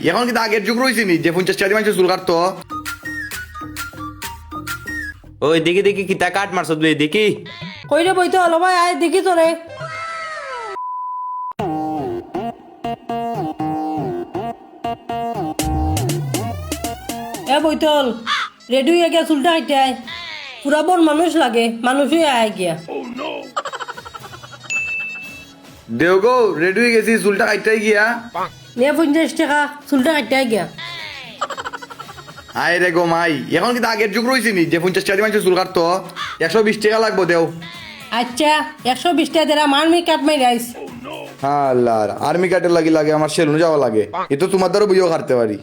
এখন কিন্তু আগের যুগ রয়েছে নি যে 50 টাকা মানুষের চুল কাটতো। ওই দেখি দেখি কিতা কাট মারছ তুই দেখি। কইরে বইতে হলো ভাই আয় দেখি তোরে। এ বইতল রেডি হয়ে গিয়া চুলটা কাটতে আয়, পুরা বন মানুষ লাগে, মানুষই আয় গিয়া। দেও গো রেডি হয়ে গেছি চুলটা কাটতে গিয়া। নিয়ে 50 টাকা চুলটা কাটতে আয় গিয়া। আয় রে গো মাই, এখন কিন্তু আগের যুগ রয়েছে নি যে 50 টাকা মানুষের চুল কাটতো। 120 টাকা লাগবো দেও। আচ্ছা 120 টাকা দেরা মারমি কাট মাই রাইস। হ্যাঁ আল্লাহ, আর্মি কার্ডের লাগে আমার সেলুনে যাওয়া লাগে, এ তো তোমার দ্বারা বুঝেও কাটতে পারি।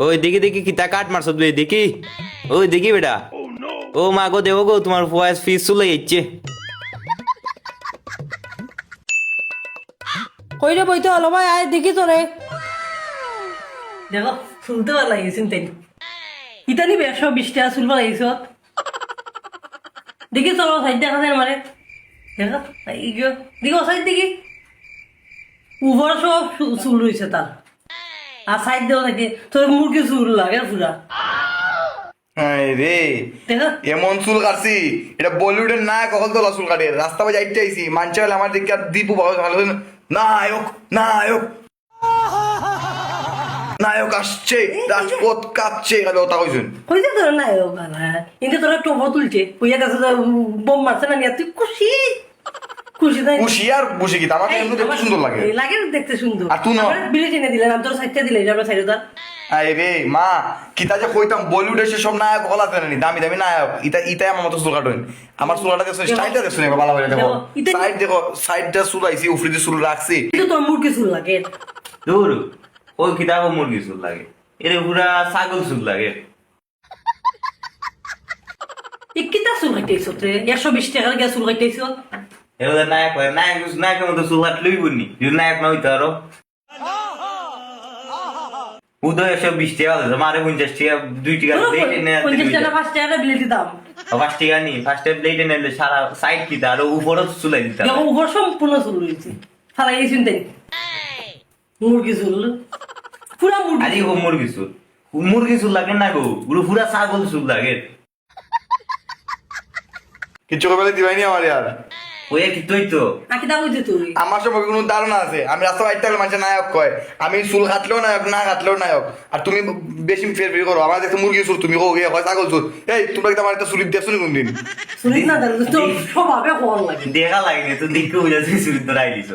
ওই দেখি দেখি কিতা কাট মারছ তুই দেখি। ওই দেখি বেটা। ও মা গো দেবো গো তোমার ভয়েস ফিস চলে যাচ্ছে। কইরে বইতে হলো ভাই আয় দেখি তোরে। দেখো শুনতে ভালো লাগিয়েছেন তাই ইতানি 120 টাকা চুল লাগিয়েছ দেখি চলো সাইড দেখা যায় মারে। দেখো দেখো সাইড দেখি উপর সব চুল রয়েছে তার, আর সাইড দেওয়া থাকে তোর মুরগি চুল লাগে পুরা। হ্যাঁ রে, দেখো এমন চুল কাটছি এটা বলিউডের নায়ক কখন তোলা চুল কাটে। রাস্তা বাজে আইতে আইছি মানছে হলে আমার দিকে আর দীপু ভালো নায়ক নায়ক নায়ক আসছে, রাজপথ কাঁপছে খালি ওটা কইছেন। কইছে তোর নাই ও বাবা কিন্তু তোরা টোপ তুলছে কইয়া কাছে বোম মারছে না নিয়ে তুই খুশি খুশি তাই খুশি আর বসে কি আমার এমনি দেখতে সুন্দর লাগে। লাগে দেখতে সুন্দর। আর তুই না বিলে টেনে দিলেন আমি তোর সাইডটা দিলে আমরা সাইডে দা। আরে রে মা কিতা যে কইতাম বলিউডের সে সব নায়ক হল আছে না দামি দামি নায়ক, ইটাই আমার মতো চুল কাটেন। আমার চুলটা দেখছো স্টাইলটা দেখছো না ভালো করে দেখো সাইড দেখো সাইডটা চুল আইছি উপরে যে চুল রাখছি। কিন্তু তোর মুরগি চুল লাগে দূর ওই কিতা মুরগি চুল লাগে, এর পুরা ছাগল চুল লাগে। কিতা চুল কাটাইছ তে 120 টাকা গিয়া চুল কাটাইছ। এবার নায়ক হয় নায়ক নায়কের মতো চুল কাটলেই বলনি যদি নায়ক না হইতো আরো। উদয় 120 টাকা দিতো মারে 50 টাকা 2 টাকা প্লেট এনে 50 টাকা 5 টাকা বিলে দিতাম। 5 টাকা নি ফার্স্টে প্লেট এনে সারা সাইড কিতা আর উপরও চুলাই দিতাম। দেখো উপর সম্পূর্ণ চুল রয়েছে ফালাই গেছেন তাই মুরগি চুল পুরা মুরগি। আরে ও মুরগি চুল লাগে না গো পুরা ছাগল চুল লাগে। কিছু কবে দিবাই নি আমার আর ওই কি তুই তো আকি দাও হইতে তুই আমার সম্পর্কে কোনো ধারণা আছে। আমি রাস্তা বাইতে গেলে মানুষের নায়ক কয়, আমি চুল কাটলেও নায়ক না কাটলেও নায়ক। আর তুমি বেশি ফের ফের করো, আমার দেখতে মুরগি চুল তুমি কয়ে হয় ছাগল চুল। এই তোমরা কি আমার একটা চুলি দেখছো নি কোনদিন? চুলি না দাও তো স্বভাবে কোন লাগে দেখা লাগেনি তো দেখে বুঝা তুই চুরি তো রাইলিস।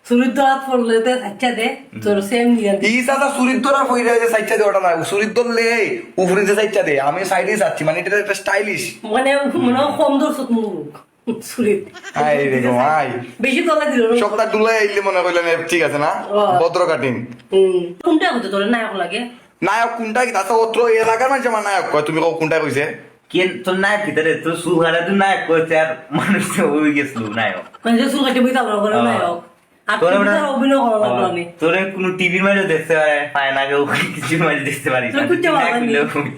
চুলির দরাত পড়লে তো আচ্ছা দে তোর সেম নিয়ে এই সাদা চুরির দরা ফইরা যে সাইডটা দে ওটা না, চুরির দরলে উপরে যে সাইডটা দে আমি সাইডে যাচ্ছি, মানে এটা একটা স্টাইলিশ। মানে মনে কম দর্শক মুরুক চুলির আই রে গো আই বেশি তলা দিল সপ্তাহ দুলাই আইলে মনে কইলেন ঠিক আছে না ভদ্র কাটিং। কোনটা হতে তোর নায়ক লাগে নায়ক কোনটা কি তাতে অত্র এলাকার মানুষ আমার নায়ক কয়, তুমি কোনটা কইছে? কে তোর নায়ক ভিতরে তোর চুল কাটা তুই নায়ক করছে আর মানুষ তো হয়ে গেছিল নায়ক। মানে চুল কাটে বই তাল করে নায়ক আর তোরে তুমি তার অভিনয় করা লাগলো আমি তোরে কোনো টিভির মাঝে দেখতে পায় না কেউ কিছু মাঝে দেখতে পারি তোর কুচ্চা ভালো লাগে।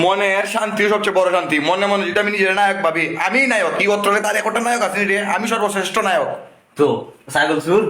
মনের শান্তি সবচেয়ে বড় শান্তি, মনে মনে যেটা আমি নিজের নায়ক ভাবি আমি নায়ক, কি অত্রে তার একটা নায়ক আছে রে, আমি সর্বশ্রেষ্ঠ নায়ক। তো ছাগল চুল